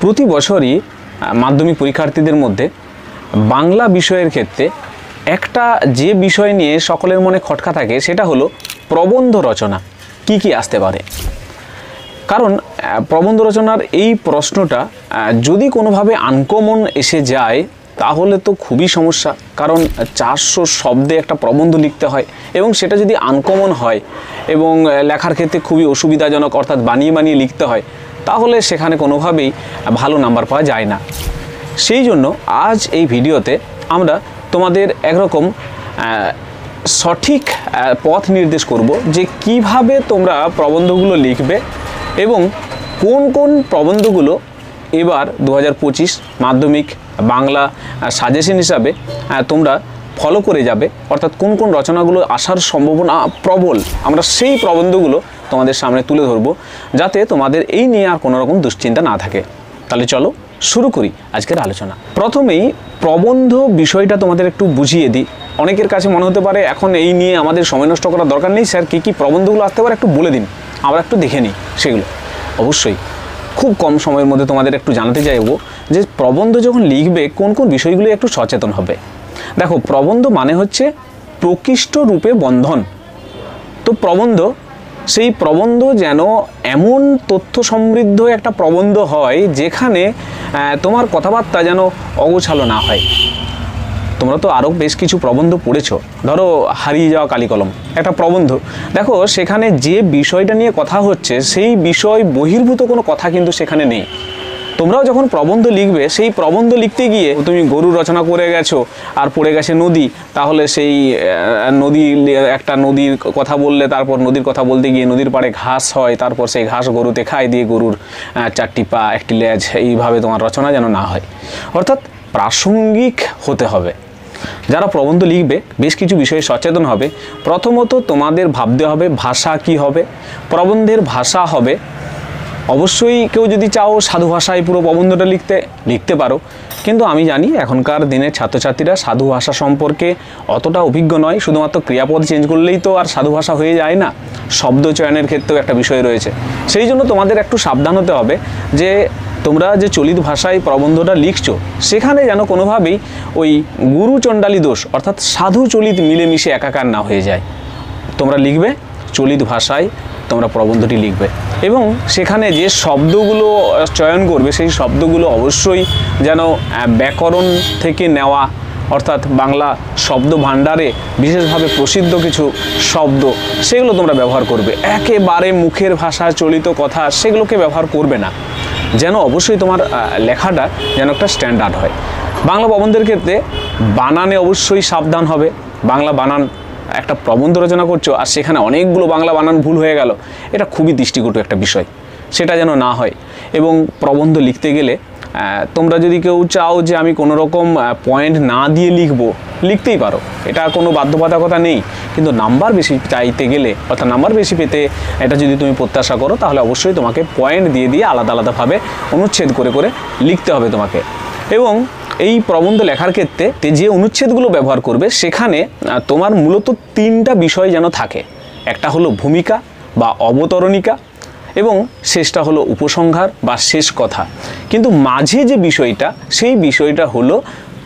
প্রতি বছরই মাধ্যমিক পরীক্ষার্থীদের মধ্যে বাংলা বিষয়ের ক্ষেত্রে একটা যে বিষয় নিয়ে সকলের মনে খটকা থাকে সেটা হলো প্রবন্ধ রচনা কি কি আসতে পারে। কারণ প্রবন্ধ রচনার এই প্রশ্নটা যদি কোনোভাবে আনকমন এসে যায় তাহলে তো খুবই সমস্যা। কারণ 400 শব্দে একটা প্রবন্ধ লিখতে হয় এবং সেটা যদি আনকমন হয় এবং লেখার ক্ষেত্রে খুবই অসুবিধাজনক, অর্থাৎ বানিয়ে বানিয়ে লিখতে হয়, তাহলে সেখানে কোনোভাবেই ভালো নাম্বার পাওয়া যায় না। সেই জন্য আজ এই ভিডিওতে আমরা তোমাদের একরকম সঠিক পথ নির্দেশ করব যে কিভাবে তোমরা প্রবন্ধগুলো লিখবে এবং কোন কোন প্রবন্ধগুলো এবার 2025 মাধ্যমিক বাংলা সাজেশন হিসাবে তোমরা ফলো করে যাবে, অর্থাৎ কোন কোন রচনাগুলো আসার সম্ভাবনা প্রবল, আমরা সেই প্রবন্ধগুলো তোমাদের সামনে তুলে ধরবো যাতে তোমাদের এই নিয়ে আর কোনো রকম দুশ্চিন্তা না থাকে। তাহলে চলো শুরু করি আজকের আলোচনা। প্রথমেই প্রবন্ধ বিষয়টা তোমাদের একটু বুঝিয়ে দিই। অনেকের কাছে মনে হতে পারে এখন এই নিয়ে আমাদের সময় নষ্ট করার দরকার নেই, স্যার কী কী প্রবন্ধগুলো আসতে পারে একটু বলে দিন, আমরা একটু দেখে নিই সেগুলো। অবশ্যই খুব কম সময়ের মধ্যে তোমাদের একটু জানাতে চাইবো যে প্রবন্ধ যখন লিখবে কোন কোন বিষয়গুলো একটু সচেতন হবে। দেখো, প্রবন্ধ মানে হচ্ছে প্রকৃষ্ট রূপে বন্ধন। তো প্রবন্ধ, সেই প্রবন্ধ যেন এমন তথ্য সমৃদ্ধ একটা প্রবন্ধ হয় যেখানে তোমার কথাবার্তা যেন অগোছালো না হয়। তোমরা তো আরও বেশ কিছু প্রবন্ধ পড়েছো, ধরো হারিয়ে যাওয়া কালিকলম একটা প্রবন্ধ। দেখো সেখানে যে বিষয়টা নিয়ে কথা হচ্ছে সেই বিষয় বহির্ভূত কোনো কথা কিন্তু সেখানে নেই। তোমরাও যখন প্রবন্ধ লিখবে, সেই প্রবন্ধ লিখতে গিয়ে তুমি গরু রচনা করে গেছো আর পড়ে গেছে নদী, তাহলে সেই নদী, একটা নদীর কথা বললে তারপর নদীর কথা বলতে গিয়ে নদীর পাড়ে ঘাস হয়, তারপর সেই ঘাস গরুতে খায়, দিয়ে গরুর 4টি পা 1টি লেজ, এইভাবে তোমার রচনা যেন না হয়। অর্থাৎ প্রাসঙ্গিক হতে হবে। যারা প্রবন্ধ লিখবে বেশ কিছু বিষয়ে সচেতন হবে। প্রথমত তোমাদের ভাবতে হবে ভাষা কি হবে। প্রবন্ধের ভাষা হবে, অবশ্যই কেউ যদি চাও সাধু ভাষায় পুরো প্রবন্ধটা লিখতে পারো, কিন্তু আমি জানি এখনকার দিনের ছাত্রছাত্রীরা সাধু ভাষা সম্পর্কে অতটা অভিজ্ঞ নয়। শুধুমাত্র ক্রিয়াপদ চেঞ্জ করলেই তো আর সাধু ভাষা হয়ে যায় না, শব্দ চয়নের ক্ষেত্রেও একটা বিষয় রয়েছে। সেই জন্য তোমাদের একটু সাবধান হতে হবে যে তোমরা যে চলিত ভাষায় প্রবন্ধটা লিখছো সেখানে যেন কোনোভাবেই ওই গুরু চণ্ডালী দোষ, অর্থাৎ সাধু চলিত মিলেমিশে একাকার না হয়ে যায়। তোমরা লিখবে চলিত ভাষায়, তোমরা প্রবন্ধটি লিখবে এবং সেখানে যে শব্দগুলো চয়ন করবে সেই শব্দগুলো অবশ্যই যেন ব্যাকরণ থেকে নেওয়া, অর্থাৎ বাংলা শব্দ ভাণ্ডারে বিশেষভাবে প্রসিদ্ধ কিছু শব্দ সেগুলো তোমরা ব্যবহার করবে। একেবারে মুখের ভাষা চলিত কথা সেগুলোকে ব্যবহার করবে না। যেন অবশ্যই তোমার লেখাটা যেন একটা স্ট্যান্ডার্ড হয়। বাংলা প্রবন্ধের ক্ষেত্রে বানানে অবশ্যই সাবধান হবে। বাংলা বানান, একটা প্রবন্ধ রচনা করছো আর সেখানে অনেকগুলো বাংলা বানান ভুল হয়ে গেল, এটা খুবই দৃষ্টিকটু একটা বিষয়, সেটা যেন না হয়। এবং প্রবন্ধ লিখতে গেলে তোমরা যদি কেউ চাও যে আমি কোনো রকম পয়েন্ট না দিয়ে লিখতেই পারো, এটা কোনো বাধ্যবাধকতা নেই। কিন্তু নাম্বার বেশি চাইতে গেলে, অর্থাৎ নাম্বার বেশি পেতে এটা যদি তুমি প্রত্যাশা করো, তাহলে অবশ্যই তোমাকে পয়েন্ট দিয়ে আলাদা আলাদাভাবে অনুচ্ছেদ করে করে লিখতে হবে তোমাকে। এবং এই প্রবন্ধ লেখার ক্ষেত্রে যে অনুচ্ছেদগুলো ব্যবহার করবে সেখানে তোমার মূলত 3টা বিষয় যেন থাকে। একটা হলো ভূমিকা বা অবতরণিকা এবং শেষটা হলো উপসংহার বা শেষ কথা। কিন্তু মাঝে যে বিষয়টা, সেই বিষয়টা হলো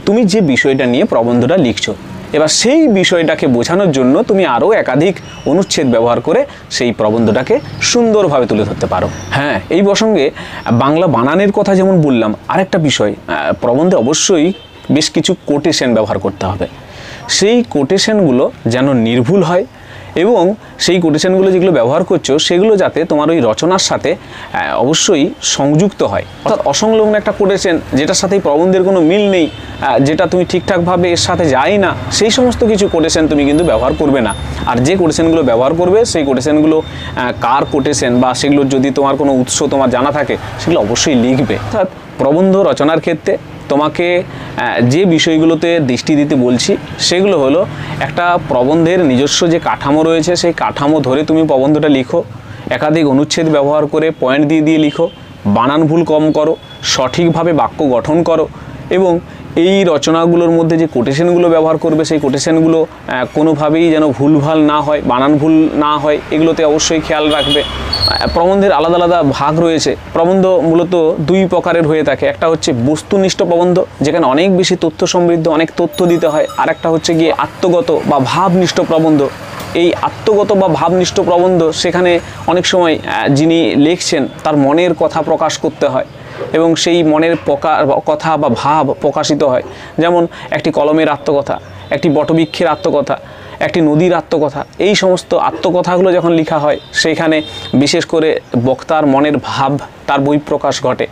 তুমি যে বিষয়টা নিয়ে প্রবন্ধটা লিখছো। এবার সেই বিষয়টাকে বোঝানোর জন্য তুমি আরও একাধিক অনুচ্ছেদ ব্যবহার করে সেই প্রবন্ধটাকে সুন্দরভাবে তুলে ধরতে পারো। হ্যাঁ, এই প্রসঙ্গে বাংলা বানানের কথা যেমন বললাম, আরেকটা বিষয়, প্রবন্ধে অবশ্যই বেশ কিছু কোটেশন ব্যবহার করতে হবে। সেই কোটেশনগুলো যেন নির্ভুল হয় এবং সেই কোটেশনগুলো যেগুলো ব্যবহার করছো সেগুলো যাতে তোমার ওই রচনার সাথে অবশ্যই সংযুক্ত হয়। অর্থাৎ অসংলগ্ন একটা কোটেশন যেটার সাথে প্রবন্ধের কোনো মিল নেই, যেটা তুমি ঠিকঠাকভাবে এর সাথে যায় না, সেই সমস্ত কিছু কোটেশন তুমি কিন্তু ব্যবহার করবে না। আর যে কোটেশনগুলো ব্যবহার করবে সেই কোটেশনগুলো কার কোটেশন বা সেগুলোর যদি তোমার কোনো উৎস তোমার জানা থাকে সেগুলো অবশ্যই লিখবে। অর্থাৎ প্রবন্ধ রচনার ক্ষেত্রে তোমাকে যে বিষয়গুলোতে দৃষ্টি দিতে বলছি সেগুলো হলো, একটা প্রবন্ধের নিজস্ব যে কাঠামো রয়েছে সেই কাঠামো ধরে তুমি প্রবন্ধটা লিখো, একাধিক অনুচ্ছেদ ব্যবহার করে পয়েন্ট দিয়ে লিখো, বানান ভুল কম করো, সঠিকভাবে বাক্য গঠন করো এবং এই রচনাগুলোর মধ্যে যে কোটেশনগুলো ব্যবহার করবে সেই কোটেশনগুলো কোনোভাবেই যেন ভুলভাল না হয়, বানান ভুল না হয়, এগুলোতে অবশ্যই খেয়াল রাখবে। প্রবন্ধের আলাদা আলাদা ভাগ রয়েছে। প্রবন্ধ মূলত দুই প্রকারের হয়ে থাকে। একটা হচ্ছে বস্তুনিষ্ঠ প্রবন্ধ, যেখানে অনেক বেশি তথ্য সমৃদ্ধ, অনেক তথ্য দিতে হয়। আর একটা হচ্ছে গিয়ে আত্মগত বা ভাবনিষ্ঠ প্রবন্ধ। এই আত্মগত বা ভাবনিষ্ঠ প্রবন্ধ, সেখানে অনেক সময় যিনি লিখছেন তার মনের কথা প্রকাশ করতে হয় এবং সেই মনের কথা বা ভাব প্রকাশিত হয়। যেমন একটি কলমের আত্মকথা, একটি বটবৃক্ষের আত্মকথা, একটি নদীর আত্মকথা। এই সমস্ত আত্মকথাগুলো যখন লেখা হয়, সেখানে বিশেষ করে বক্তার মনের ভাব তার বহিঃপ্রকাশ ঘটে।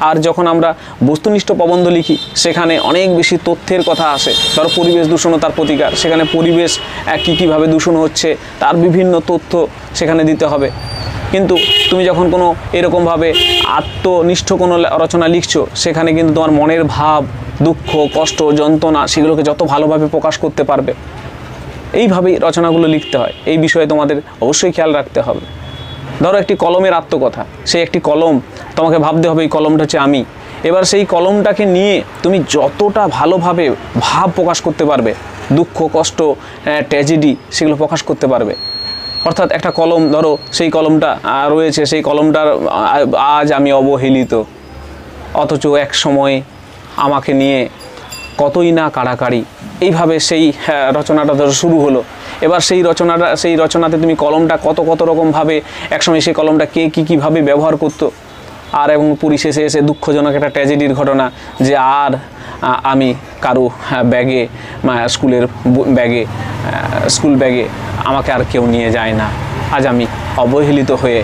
আর যখন আমরা বস্তুনিষ্ঠ প্রবন্ধ লিখি, সেখানে অনেক বেশি তথ্যের কথা আসে। ধরো পরিবেশ দূষণ ও তার প্রতিকার, সেখানে পরিবেশ কীভাবে দূষণ হচ্ছে তার বিভিন্ন তথ্য সেখানে দিতে হবে। কিন্তু তুমি যখন কোনো এরকমভাবে আত্মনিষ্ঠ কোনো রচনা লিখছো, সেখানে কিন্তু তোমার মনের ভাব, দুঃখ, কষ্ট, যন্ত্রণা, সেগুলোকে যত ভালোভাবে প্রকাশ করতে পারবে, এইভাবেই রচনাগুলো লিখতে হয়। এই বিষয়ে তোমাদের অবশ্যই খেয়াল রাখতে হবে। ধরো একটি কলমের আত্মকথা, সেই একটি কলম, তোমাকে ভাবতে হবে এই কলমটা হচ্ছে আমি। এবার সেই কলমটাকে নিয়ে তুমি যতটা ভালোভাবে ভাব প্রকাশ করতে পারবে, দুঃখ, কষ্ট, ট্র্যাজেডি, সেগুলো প্রকাশ করতে পারবে। অর্থাৎ একটা কলম, ধরো সেই কলমটা রয়েছে, সেই কলমটার আজ আমি অবহেলিত, অথচ এক সময় আমাকে নিয়ে কতই না কাড়াকাড়ি, এইভাবে সেই রচনাটা ধরো শুরু হলো। এবার সেই রচনাতে তুমি কলমটা কত রকমভাবে একসময় সেই কলমটা কে কীভাবে ব্যবহার করতো, আর এবং পরিশেষে এসে দুঃখজনক একটা ট্র্যাজেডির ঘটনা যে আর আমি কারো ব্যাগে, স্কুল ব্যাগে আমাকে আর কেউ নিয়ে যায় না, আজ আমি অবহেলিত হয়ে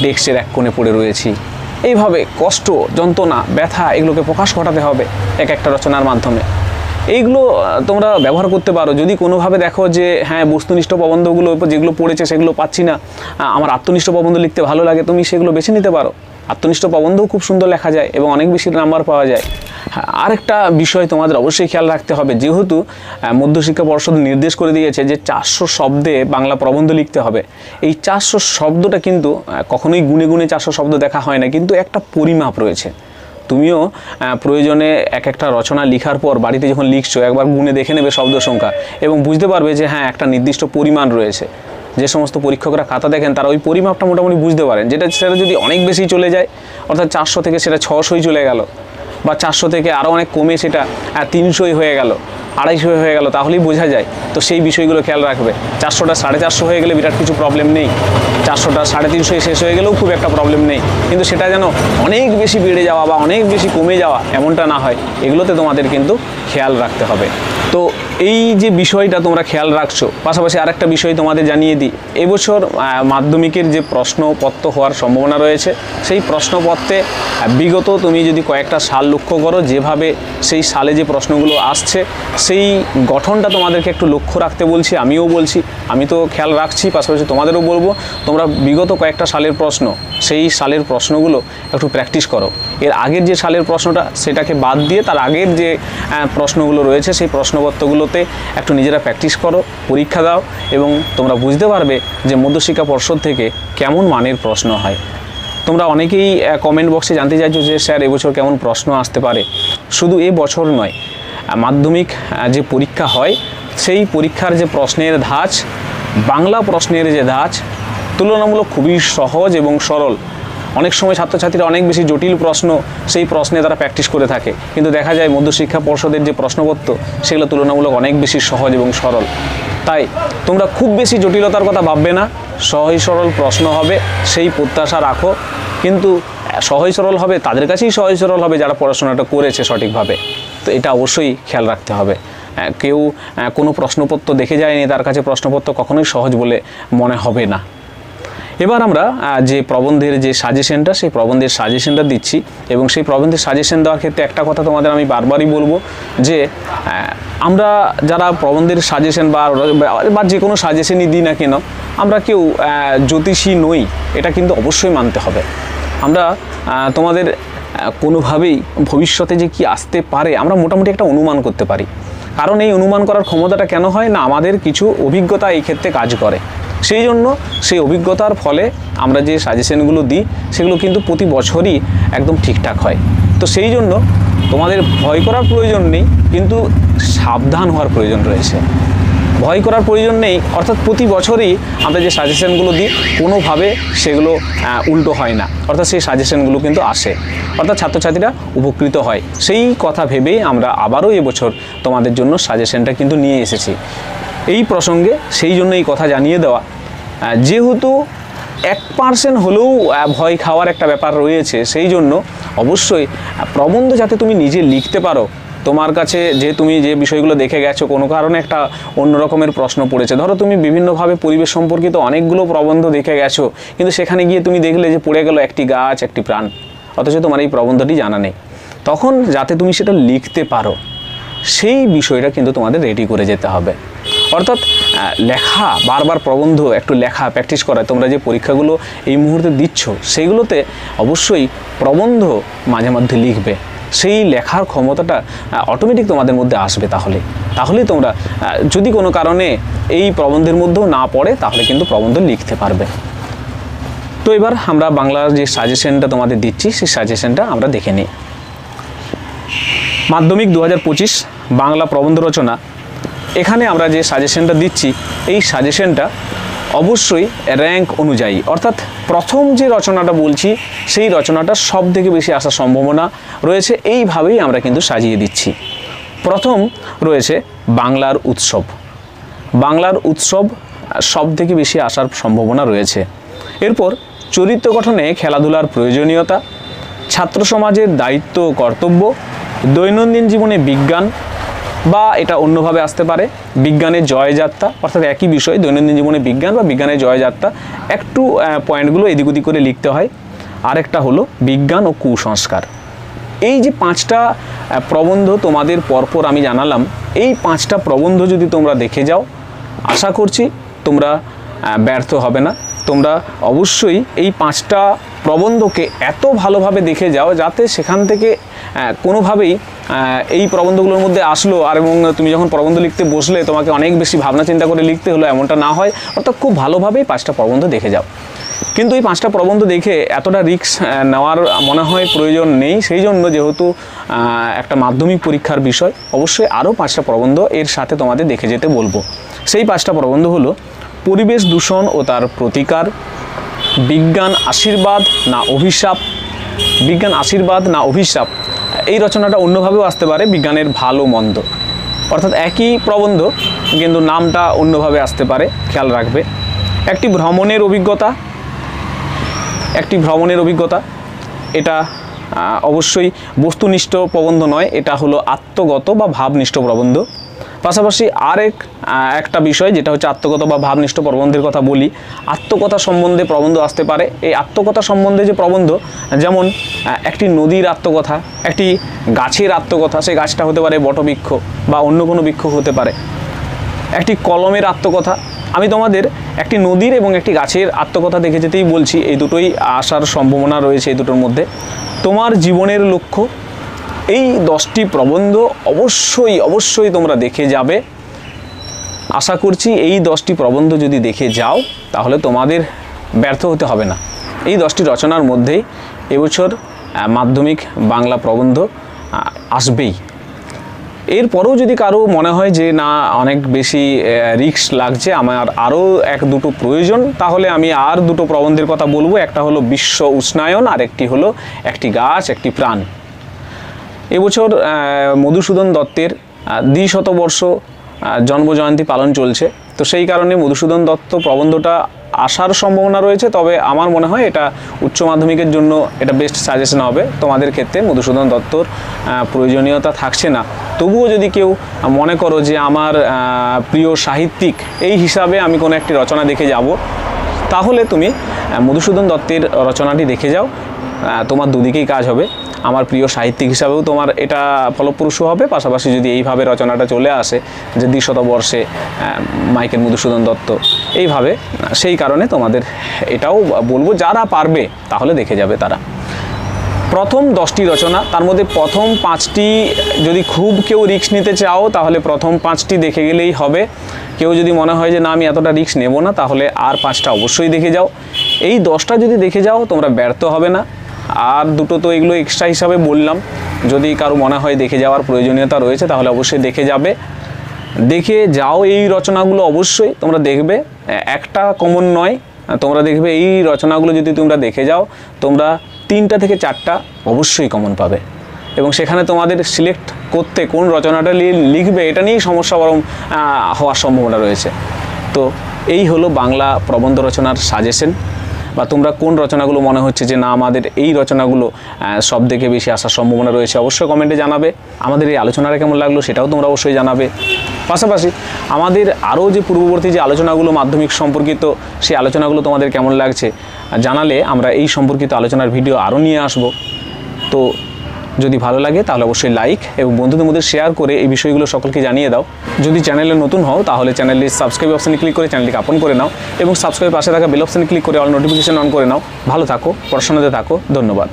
ডেস্কের এক কোণে পড়ে রয়েছি। এইভাবে কষ্ট, যন্ত্রণা, ব্যথা, এগুলোকে প্রকাশ ঘটাতে হবে এক একটা রচনার মাধ্যমে। এইগুলো তোমরা ব্যবহার করতে পারো। যদি কোনোভাবে দেখো যে হ্যাঁ, বস্তুনিষ্ঠ প্রবন্ধগুলো যেগুলো পড়েছে সেগুলো পাচ্ছি না, আমার আত্মনিষ্ঠ প্রবন্ধ লিখতে ভালো লাগে, তুমি সেগুলো বেছে নিতে পারো। আত্মনিষ্ঠ প্রবন্ধও খুব সুন্দর লেখা যায় এবং অনেক বেশি নাম্বার পাওয়া যায়। আরেকটা বিষয় তোমাদের অবশ্যই খেয়াল রাখতে হবে, যেহেতু মধ্যশিক্ষা পর্ষদ নির্দেশ করে দিয়েছে যে 400 শব্দে বাংলা প্রবন্ধ লিখতে হবে। এই 400 শব্দটা কিন্তু কখনোই গুনে গুনে 400 শব্দ দেখা হয় না, কিন্তু একটা পরিমাপ রয়েছে। তুমিও প্রয়োজনে এক একটা রচনা লেখার পর বাড়িতে যখন লিখছো, একবার গুনে দেখে নেবে শব্দ সংখ্যা এবং বুঝতে পারবে যে হ্যাঁ, একটা নির্দিষ্ট পরিমাণ রয়েছে। যে সমস্ত পরীক্ষকরা খাতা দেখেন, তারা ওই পরিমাপটা মোটামুটি বুঝতে পারেন। সেটা যদি অনেক বেশি চলে যায়, অর্থাৎ 400 থেকে সেটা 600ই চলে গেল, বা 400 থেকে আরও অনেক কমে সেটা 300ই হয়ে গেল, 250 হয়ে গেল, তাহলেই বোঝা যায়। তো সেই বিষয়গুলো খেয়াল রাখবে। 400টা 450 হয়ে গেলে বিরাট কিছু প্রবলেম নেই, 400টা 350 শেষ হয়ে গেলেও খুব একটা প্রবলেম নেই, কিন্তু সেটা যেন অনেক বেশি বেড়ে যাওয়া বা অনেক বেশি কমে যাওয়া এমনটা না হয়, এগুলোতে তোমাদের কিন্তু খেয়াল রাখতে হবে। তো এই যে বিষয়টা তোমরা খেয়াল রাখছো, পাশাপাশি আরেকটা বিষয় তোমাদের জানিয়ে দিই, এবছর মাধ্যমিকের যে প্রশ্নপত্র হওয়ার সম্ভাবনা রয়েছে, সেই প্রশ্নপত্রে বিগত তুমি যদি কয়েকটা সাল লক্ষ্য করো, যেভাবে সেই সালে যে প্রশ্নগুলো আসছে, সেই গঠনটা তোমাদেরকে একটু লক্ষ্য রাখতে বলছি। আমিও বলছি, আমি তো খেয়াল রাখছি, পাশাপাশি তোমাদেরও বলবো তোমরা বিগত কয়েকটা সালের প্রশ্ন, সেই সালের প্রশ্নগুলো একটু প্র্যাকটিস করো। এর আগের যে সালের প্রশ্নটা, সেটাকে বাদ দিয়ে তার আগের যে প্রশ্নগুলো রয়েছে, সেই প্রশ্নপত্রগুলোতে একটু নিজেরা প্র্যাকটিস করো, পরীক্ষা দাও, এবং তোমরা বুঝতে পারবে যে মধ্যশিক্ষা পর্ষদ থেকে কেমন মানের প্রশ্ন হয়। তোমরা অনেকেই কমেন্ট বক্সে জানতে চাইছো যে স্যার এবছর কেমন প্রশ্ন আসতে পারে। শুধু এ বছর নয়, মাধ্যমিক যে পরীক্ষা হয়, সেই পরীক্ষার যে প্রশ্নের ধাঁচ, বাংলা প্রশ্নের যে ধাঁচ, তুলনামূলক খুবই সহজ এবং সরল। অনেক সময় ছাত্রছাত্রীরা অনেক বেশি জটিল প্রশ্ন, সেই প্রশ্নে তারা প্র্যাকটিস করে থাকে, কিন্তু দেখা যায় মধ্যশিক্ষা পর্ষদের যে প্রশ্নপত্র, সেগুলো তুলনামূলক অনেক বেশি সহজ এবং সরল। তাই তোমরা খুব বেশি জটিলতার কথা ভাববে না, সহজ সরল প্রশ্ন হবে সেই প্রত্যাশা রাখো। কিন্তু সহজ সরল হবে, তাদের কাছেই সহজ সরল হবে যারা পড়াশোনাটা করেছে সঠিকভাবে। তো এটা অবশ্যই খেয়াল রাখতে হবে। কেউ কোনো প্রশ্নপত্র দেখে যায়নি, তার কাছে প্রশ্নপত্র কখনোই সহজ বলে মনে হবে না। এবার আমরা যে প্রবন্ধের যে সাজেশনটা, সেই প্রবন্ধের সাজেশনটা দিচ্ছি, এবং সেই প্রবন্ধের সাজেশন দেওয়ার ক্ষেত্রে একটা কথা তোমাদের আমি বারবারই বলবো যে আমরা যারা প্রবন্ধের সাজেশন বা যে কোনো সাজেশনই দিই না কেন, আমরা কেউ জ্যোতিষী নই, এটা কিন্তু অবশ্যই মানতে হবে। আমরা তোমাদের কোনোভাবেই ভবিষ্যতে যে কি আসতে পারে, আমরা মোটামুটি একটা অনুমান করতে পারি। কারণ এই অনুমান করার ক্ষমতাটা কেন হয় না, আমাদের কিছু অভিজ্ঞতা এই ক্ষেত্রে কাজ করে। সেই জন্য সেই অভিজ্ঞতার ফলে আমরা যে সাজেশনগুলো দিই, সেগুলো কিন্তু প্রতি বছরই একদম ঠিকঠাক হয়। তো সেই জন্য তোমাদের ভয় করার প্রয়োজন নেই, কিন্তু সাবধান হওয়ার প্রয়োজন রয়েছে। ভয় করার প্রয়োজন নেই অর্থাৎ প্রতি বছরই আমরা যে সাজেশনগুলো দিই কোনোভাবে সেগুলো উল্টো হয় না, অর্থাৎ সেই সাজেশনগুলো কিন্তু আসে, অর্থাৎ ছাত্রছাত্রীরা উপকৃত হয়। সেই কথা ভেবেই আমরা আবারও এবছর তোমাদের জন্য সাজেশনটা কিন্তু নিয়ে এসেছি এই প্রসঙ্গে। সেই জন্য এই কথা জানিয়ে দেওয়া, যেহেতু 1% হলেও ভয় খাওয়ার একটা ব্যাপার রয়েছে, সেই জন্য অবশ্যই প্রবন্ধ যাতে তুমি নিজে লিখতে পারো। তোমার কাছে যে তুমি যে বিষয়গুলো দেখে গেছো, কোনো কারণে একটা অন্য রকমের প্রশ্ন পড়েছে, ধরো তুমি বিভিন্নভাবে পরিবেশ সম্পর্কিত অনেকগুলো প্রবন্ধ দেখে গেছো, কিন্তু সেখানে গিয়ে তুমি দেখলে যে পড়ে গেল একটি গাছ একটি প্রাণ, অথচ তোমার এই প্রবন্ধটি জানা নেই। তখন যাতে তুমি সেটা লিখতে পারো সেই বিষয়টা কিন্তু তোমাদের রেডি করে যেতে হবে। অর্থাৎ লেখা, বারবার প্রবন্ধ একটু লেখা প্র্যাকটিস করা, তোমরা যে পরীক্ষাগুলো এই মুহূর্তে দিচ্ছ সেগুলোতে অবশ্যই প্রবন্ধ মাঝে মধ্যে লিখবে। সেই লেখার ক্ষমতাটা অটোমেটিক তোমাদের মধ্যে আসবে। তাহলে তোমরা যদি কোনো কারণে এই প্রবন্ধের মধ্যেও না পড়ে তাহলে কিন্তু প্রবন্ধ লিখতে পারবে। তো এবার আমরা বাংলার যে সাজেশনটা তোমাদের দিচ্ছি সেই সাজেশনটা আমরা দেখে নিই। মাধ্যমিক 2025 বাংলা প্রবন্ধ রচনা, এখানে আমরা যে সাজেশনটা দিচ্ছি এই সাজেশনটা অবশ্যই র্যাঙ্ক অনুযায়ী, অর্থাৎ প্রথম যে রচনাটা বলছি সেই রচনাটা সব থেকে বেশি আসার সম্ভাবনা রয়েছে, এইভাবেই আমরা কিন্তু সাজিয়ে দিচ্ছি। প্রথম রয়েছে বাংলার উৎসব। বাংলার উৎসব সব থেকে বেশি আসার সম্ভাবনা রয়েছে। এরপর চরিত্র গঠনে খেলাধুলার প্রয়োজনীয়তা, ছাত্র সমাজের দায়িত্ব ও কর্তব্য, দৈনন্দিন জীবনে বিজ্ঞান, বা এটা অন্যভাবে আসতে পারে বিজ্ঞানের জয়যাত্রা, অর্থাৎ একই বিষয় দৈনন্দিন জীবনে বিজ্ঞান বা বিজ্ঞানের জয়যাত্রা, একটু পয়েন্টগুলো এদিক ওদিক করে লিখতে হয়। আরেকটা হলো বিজ্ঞান ও কুসংস্কার। এই যে 5টা প্রবন্ধ তোমাদের পরপর আমি জানালাম, এই 5টা প্রবন্ধ যদি তোমরা দেখে যাও আশা করছি তোমরা ব্যর্থ হবে না। তোমরা অবশ্যই এই 5টা প্রবন্ধকে এত ভালোভাবে দেখে যাও যাতে সেখান থেকে কোনোভাবেই এই প্রবন্ধগুলোর মধ্যে আসলো আর এবং তুমি যখন প্রবন্ধ লিখতে বসলে তোমাকে অনেক বেশি ভাবনা চিন্তা করে লিখতে হলো, এমনটা না হয়। অর্থাৎ খুব ভালোভাবেই 5টা প্রবন্ধ দেখে যাও। কিন্তু এই 5টা প্রবন্ধ দেখে এতটা রিস্ক নেওয়ার মনে হয় প্রয়োজন নেই। সেই জন্য যেহেতু একটা মাধ্যমিক পরীক্ষার বিষয়, অবশ্যই আরও 5টা প্রবন্ধ এর সাথে তোমাদের দেখে যেতে বলবো। সেই 5টা প্রবন্ধ হলো পরিবেশ দূষণ ও তার প্রতিকার, বিজ্ঞান আশীর্বাদ না অভিশাপ, বিজ্ঞান আশীর্বাদ না অভিশাপ। এই রচনাটা অন্যভাবেও আসতে পারে বিজ্ঞানের ভালো মন্দ, অর্থাৎ একই প্রবন্ধ কিন্তু নামটা অন্যভাবে আসতে পারে, খেয়াল রাখবে। একটি ভ্রমণের অভিজ্ঞতা, এটা অবশ্যই বস্তুনিষ্ঠ প্রবন্ধ নয়, এটা হলো আত্মগত বা ভাবনিষ্ঠ প্রবন্ধ। পাশাপাশি একটা বিষয় যেটা হচ্ছে আত্মকথা বা ভাবনিষ্ঠ প্রবন্ধের কথা বলি, আত্মকথা সম্বন্ধে প্রবন্ধ আসতে পারে। এই আত্মকথা সম্বন্ধে যে প্রবন্ধ, যেমন একটি নদীর আত্মকথা, একটি গাছের আত্মকথা, সেই গাছটা হতে পারে বটবৃক্ষ বা অন্য কোনো বৃক্ষ হতে পারে, একটি কলমের আত্মকথা। আমি তোমাদের একটি নদীর এবং একটি গাছের আত্মকথা দেখে যেতেই বলছি, এই দুটোই আসার সম্ভাবনা রয়েছে এই দুটোর মধ্যে। তোমার জীবনের লক্ষ্য, এই 10টি প্রবন্ধ অবশ্যই তোমরা দেখে যাবে। আশা করছি এই 10টি প্রবন্ধ যদি দেখে যাও তাহলে তোমাদের ব্যর্থ হতে হবে না। এই 10টি রচনার মধ্যেই এবছর মাধ্যমিক বাংলা প্রবন্ধ আসবেই। এরপরেও যদি কারো মনে হয় যে না অনেক বেশি রিস্ক লাগছে, আমার আরও 1-2টো প্রয়োজন, তাহলে আমি আর 2টো প্রবন্ধের কথা বলবো। একটা হলো বিশ্ব উষ্ণায়ন আর একটি হলো একটি গাছ একটি প্রাণ। এবছর মধুসূদন দত্তের 200বর্ষ জন্মজয়ন্তী পালন চলছে, তো সেই কারণে মধুসূদন দত্ত প্রবন্ধটা আসার সম্ভাবনা রয়েছে। তবে আমার মনে হয় এটা উচ্চ মাধ্যমিকের জন্য এটা বেস্ট সাজেশন হবে। তোমাদের ক্ষেত্রে মধুসূদন দত্তর প্রয়োজনীয়তা থাকছে না, তবুও যদি কেউ মনে করো যে আমার প্রিয় সাহিত্যিক এই হিসাবে আমি কোনো একটি রচনা দেখে যাব, তাহলে তুমি মধুসূদন দত্তের রচনাটি দেখে যাও, তোমার দুদিকেই কাজ হবে। আমার প্রিয় সাহিত্যিক হিসাবেও তোমার এটা ফলপ্রসূ হবে, পাশাপাশি যদি এইভাবে রচনাটা চলে আসে যে 200বর্ষে মাইকেল মধুসূদন দত্ত, এইভাবে, সেই কারণে তোমাদের এটাও বলবো যারা পারবে তাহলে দেখে যাবে তারা। প্রথম 10টি রচনা, তার মধ্যে প্রথম 5টি যদি খুব কেউ রিস্ক নিতে চাও তাহলে প্রথম 5টি দেখে গেলেই হবে। কেউ যদি মনে হয় যে না আমি এতটা রিস্ক নেব না, তাহলে আর 5টা অবশ্যই দেখে যাও। এই 10টা যদি দেখে যাও তোমরা ব্যর্থ হবে না। আর দুটো তো এগুলো এক্সট্রা হিসাবে বললাম, যদি কারো মনে হয় দেখে যাওয়ার প্রয়োজনীয়তা রয়েছে তাহলে অবশ্যই দেখে যাবে, দেখে যাও। এই রচনাগুলো অবশ্যই তোমরা দেখবে, একটা কমন নয়, তোমরা দেখবে এই রচনাগুলো যদি তোমরা দেখে যাও তোমরা 3টা থেকে 4টা অবশ্যই কমন পাবে, এবং সেখানে তোমাদের সিলেক্ট করতে কোন রচনাটা লিখবে এটা নিয়েই সমস্যা বরং হওয়ার সম্ভাবনা রয়েছে। তো এই হলো বাংলা প্রবন্ধ রচনার সাজেশন, বা তোমরা কোন রচনাগুলো মনে হচ্ছে যে না আমাদের এই রচনাগুলো সব থেকে বেশি আসার সম্ভাবনা রয়েছে অবশ্যই কমেন্টে জানাবে। আমাদের এই আলোচনাটা কেমন লাগলো সেটাও তোমরা অবশ্যই জানাবে। পাশাপাশি আমাদের আরও যে পূর্ববর্তী যে আলোচনাগুলো মাধ্যমিক সম্পর্কিত, সেই আলোচনাগুলো তোমাদের কেমন লাগছে জানালে আমরা এই সম্পর্কিত আলোচনার ভিডিও আরও নিয়ে আসব। তো যদি ভালো লাগে তাহলে অবশ্যই লাইক এবং বন্ধুদের মধ্যে শেয়ার করে এই বিষয়গুলো সকলকে জানিয়ে দাও। যদি চ্যানেলে নতুন হও তাহলে চ্যানেলের সাবস্ক্রাইব অপশানে ক্লিক করে চ্যানেলটিকে আপন করে নাও, এবং সাবস্ক্রাইব পাশে থাকা বেল অপশানে ক্লিক করে অল নোটিফিকেশন অন করে নাও। ভালো থাকো, পড়াশোনাতে থাকো, ধন্যবাদ।